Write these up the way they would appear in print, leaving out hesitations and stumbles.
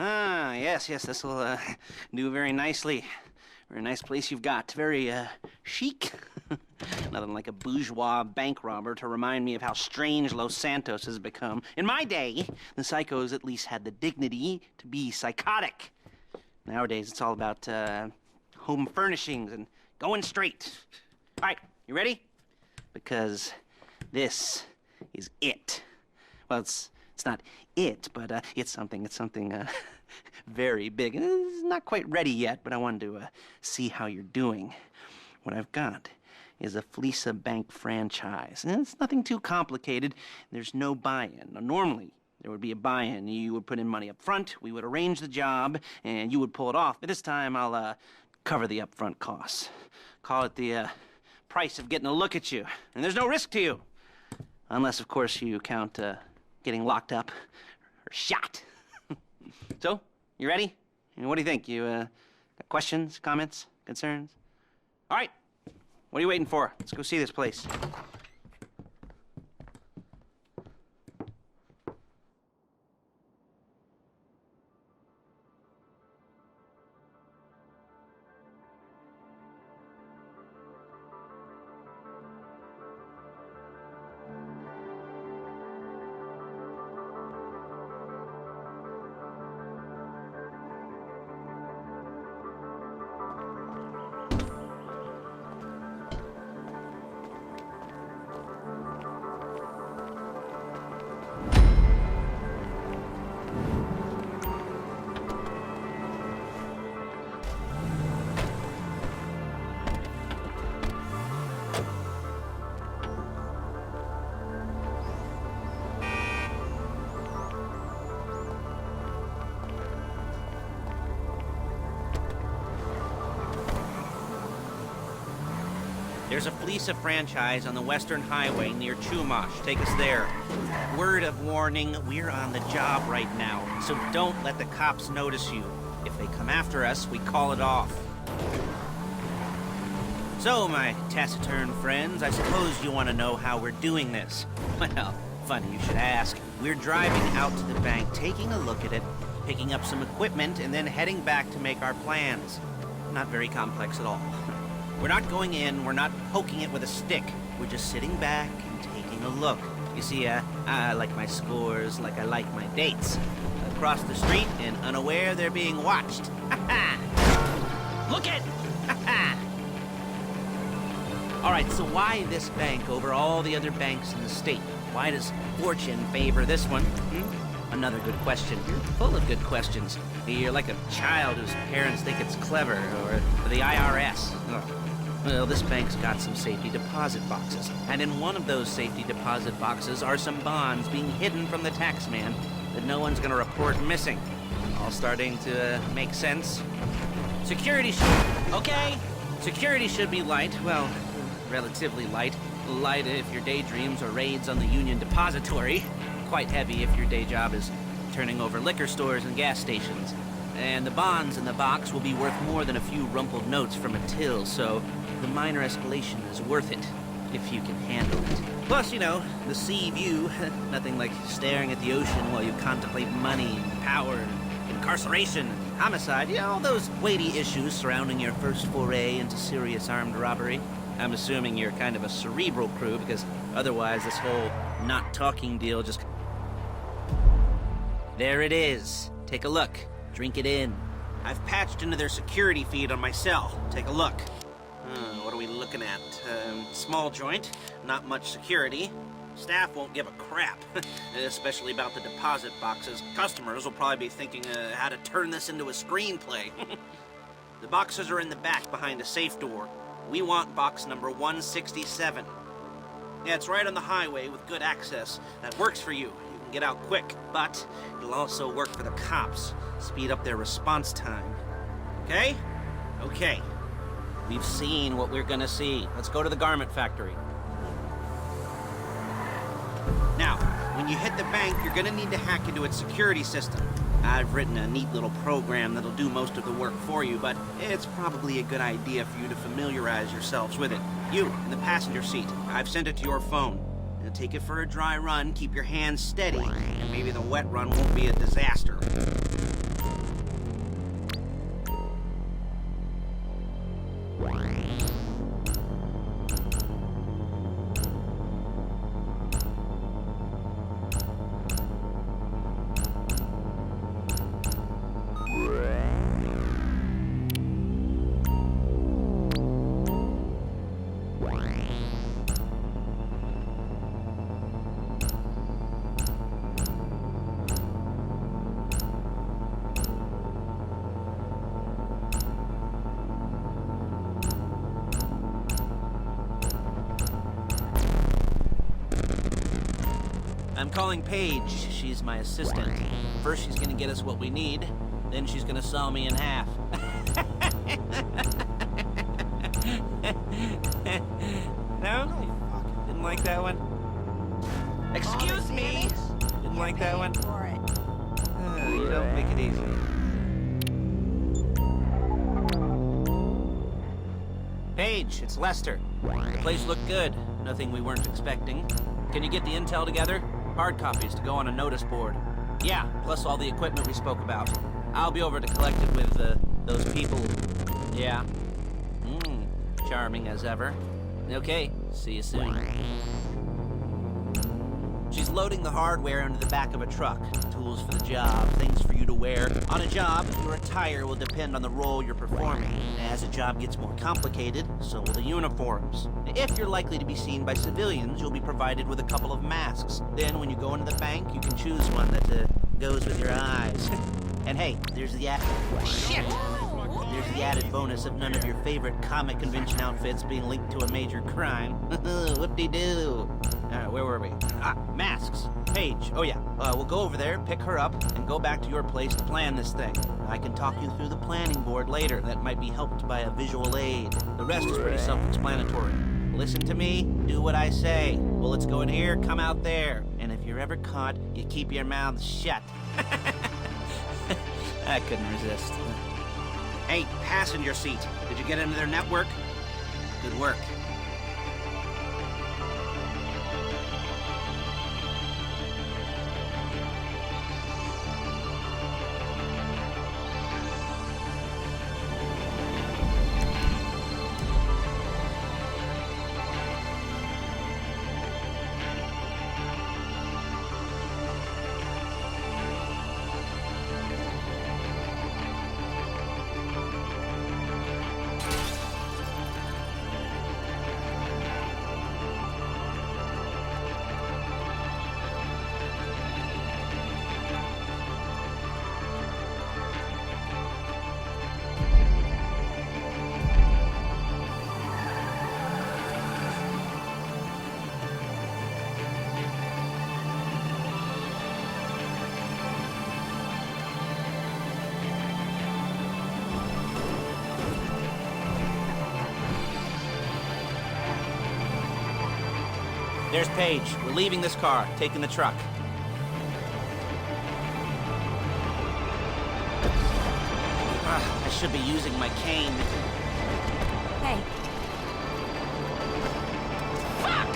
Ah, yes, this will do very nicely. Very nice place you've got. Very chic. Nothing like a bourgeois bank robber to remind me of how strange Los Santos has become. In my day, the psychos at least had the dignity to be psychotic. Nowadays, it's all about home furnishings and going straight. All right, you ready? Because this is it. Well, it's not it, but it's something very big. And it's not quite ready yet, but I wanted to see how you're doing. What I've got is a Fleece Bank franchise. And it's nothing too complicated. There's no buy-in. Now, normally, there would be a buy-in. You would put in money up front, we would arrange the job, and you would pull it off. But this time, I'll cover the upfront costs. Call it the price of getting a look at you. And there's no risk to you. Unless, of course, you count getting locked up or shot. So, you ready? What do you think? You got questions, comments, concerns? All right. What are you waiting for? Let's go see this place. There's a Fleece franchise on the Western Highway near Chumash. Take us there. Word of warning, we're on the job right now, so don't let the cops notice you. If they come after us, we call it off. So, my taciturn friends, I suppose you want to know how we're doing this. Well, funny you should ask. We're driving out to the bank, taking a look at it, picking up some equipment, and then heading back to make our plans. Not very complex at all. We're not going in, we're not poking it with a stick. We're just sitting back and taking a look. You see, I like my scores like I like my dates. Across the street and unaware they're being watched. Ha-ha! Look it! Ha-ha! All right, so why this bank over all the other banks in the state? Why does fortune favor this one? Another good question. You're full of good questions. You're like a child whose parents think it's clever, or the IRS. Ugh. Well, this bank's got some safety deposit boxes, and in one of those safety deposit boxes are some bonds being hidden from the tax man that no one's gonna report missing. All starting to make sense? Security should be light. Well, relatively light. Light if your daydreams are raids on the Union Depository. Quite heavy if your day job is turning over liquor stores and gas stations. And the bonds in the box will be worth more than a few rumpled notes from a till, so the minor escalation is worth it, if you can handle it. Plus, you know, the sea view, nothing like staring at the ocean while you contemplate money, power, incarceration, homicide, all those weighty issues surrounding your first foray into serious armed robbery. I'm assuming you're kind of a cerebral crew, because otherwise this whole not talking deal just... There it is. Take a look. Drink it in. I've patched into their security feed on my cell. Take a look. What are we looking at? Small joint, not much security. Staff won't give a crap, especially about the deposit boxes. Customers will probably be thinking how to turn this into a screenplay. The boxes are in the back behind a safe door. We want box number 167. Yeah, it's right on the highway with good access. That works for you. You can get out quick, but it'll also work for the cops. Speed up their response time. Okay? Okay. We've seen what we're gonna see. Let's go to the garment factory. Now, when you hit the bank, you're gonna need to hack into its security system. I've written a neat little program that'll do most of the work for you, but it's probably a good idea for you to familiarize yourselves with it. You, in the passenger seat, I've sent it to your phone. Now take it for a dry run, keep your hands steady, and maybe the wet run won't be a disaster. I'm calling Paige. She's my assistant. First, she's gonna get us what we need. Then she's gonna saw me in half. No? Didn't like that one? Excuse me! Didn't like that one? You don't make it easy. Paige, it's Lester. The place looked good. Nothing we weren't expecting. Can you get the intel together? Hard copies to go on a notice board. Yeah, plus all the equipment we spoke about. I'll be over to collect it with, those people. Yeah. Charming as ever. Okay, see you soon. She's loading the hardware into the back of a truck. Tools for the job, things for you to wear. On a job, your attire will depend on the role you're performing. As a job gets more complicated, so will the uniforms. If you're likely to be seen by civilians, you'll be provided with a couple of masks. Then when you go into the bank, you can choose one that goes with your eyes. And hey, there's the Shit! There's the added bonus of none of your favorite comic convention outfits being linked to a major crime. Whoop-de-doo. Where were we? Masks. Paige. Oh yeah, we'll go over there, pick her up, and go back to your place to plan this thing. I can talk you through the planning board later. That might be helped by a visual aid. The rest is pretty self-explanatory. Listen to me, do what I say. Bullets go in here, come out there. And if you're ever caught, you keep your mouth shut. I couldn't resist. Hey, passenger seat. Did you get into their network? Good work. There's Paige. We're leaving this car, taking the truck. I should be using my cane. Hey. Fuck!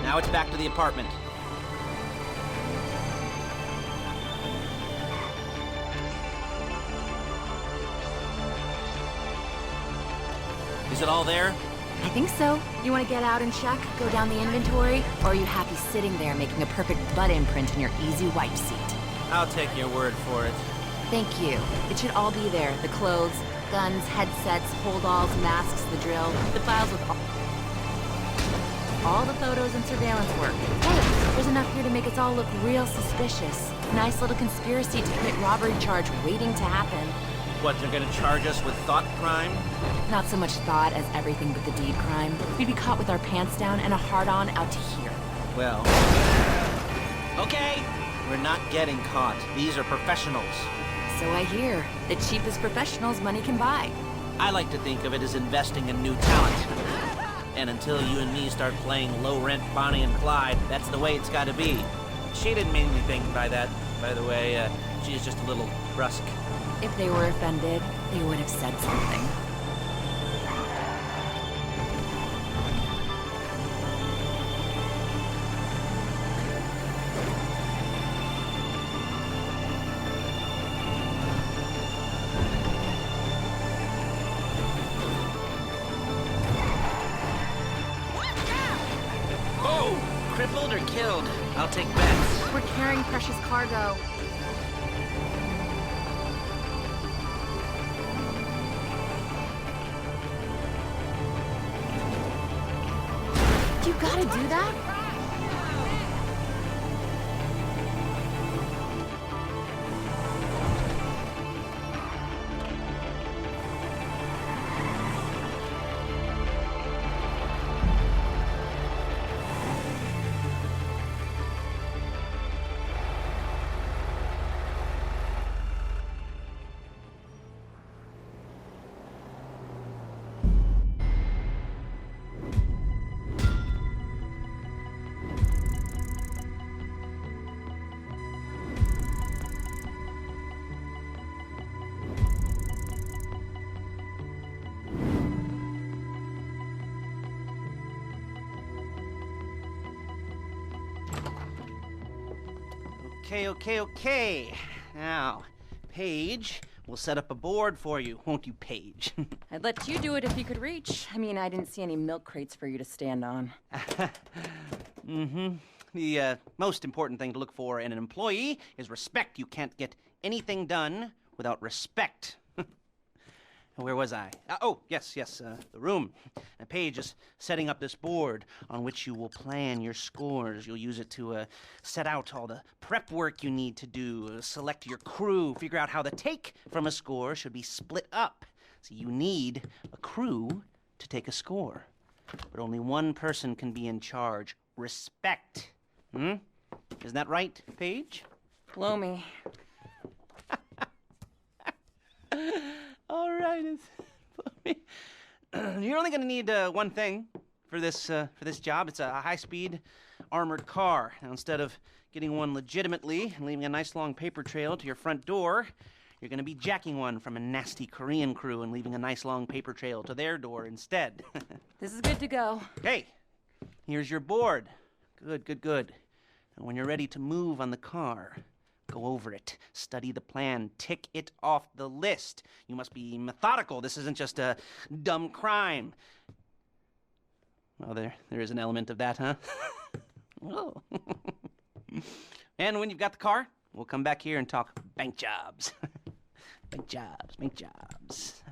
Now it's back to the apartment. Is it all there? I think so. You want to get out and check, go down the inventory, or are you happy sitting there making a perfect butt imprint in your easy wipe seat? I'll take your word for it. Thank you. It should all be there. The clothes, guns, headsets, holdalls, masks, the drill, the files with all the photos and surveillance work. Hey, there's enough here to make us all look real suspicious. Nice little conspiracy to commit robbery charge waiting to happen. What, they're gonna charge us with thought crime? Not so much thought as everything but the deed crime. We'd be caught with our pants down and a hard-on out to here. Well... Okay! We're not getting caught. These are professionals. So I hear. The cheapest professionals money can buy. I like to think of it as investing in new talent. And until you and me start playing low-rent Bonnie and Clyde, that's the way it's gotta be. She didn't mean anything by that, by the way. She's just a little brusque. If they were offended, they would have said something. Oh! Crippled or killed? I'll take bets. We're carrying precious cargo. gotta do that? Okay. Now, Paige will set up a board for you, won't you, Paige? I'd let you do it if you could reach. I mean, I didn't see any milk crates for you to stand on. The most important thing to look for in an employee is respect. You can't get anything done without respect. Where was I? Yes, the room. Paige is setting up this board on which you will plan your scores. You'll use it to set out all the prep work you need to do, select your crew, figure out how the take from a score should be split up. So you need a crew to take a score. But only one person can be in charge. Respect. Isn't that right, Paige? Blow me. All right. You're only going to need one thing for this job. It's a high-speed armored car. Now, instead of getting one legitimately and leaving a nice long paper trail to your front door, you're going to be jacking one from a nasty Korean crew and leaving a nice long paper trail to their door instead. This is good to go. Hey, here's your board. Good. And when you're ready to move on the car, go over it, study the plan, tick it off the list. You must be methodical. This isn't just a dumb crime. Well, there is an element of that, huh? Oh. And when you've got the car, we'll come back here and talk bank jobs. Bank jobs.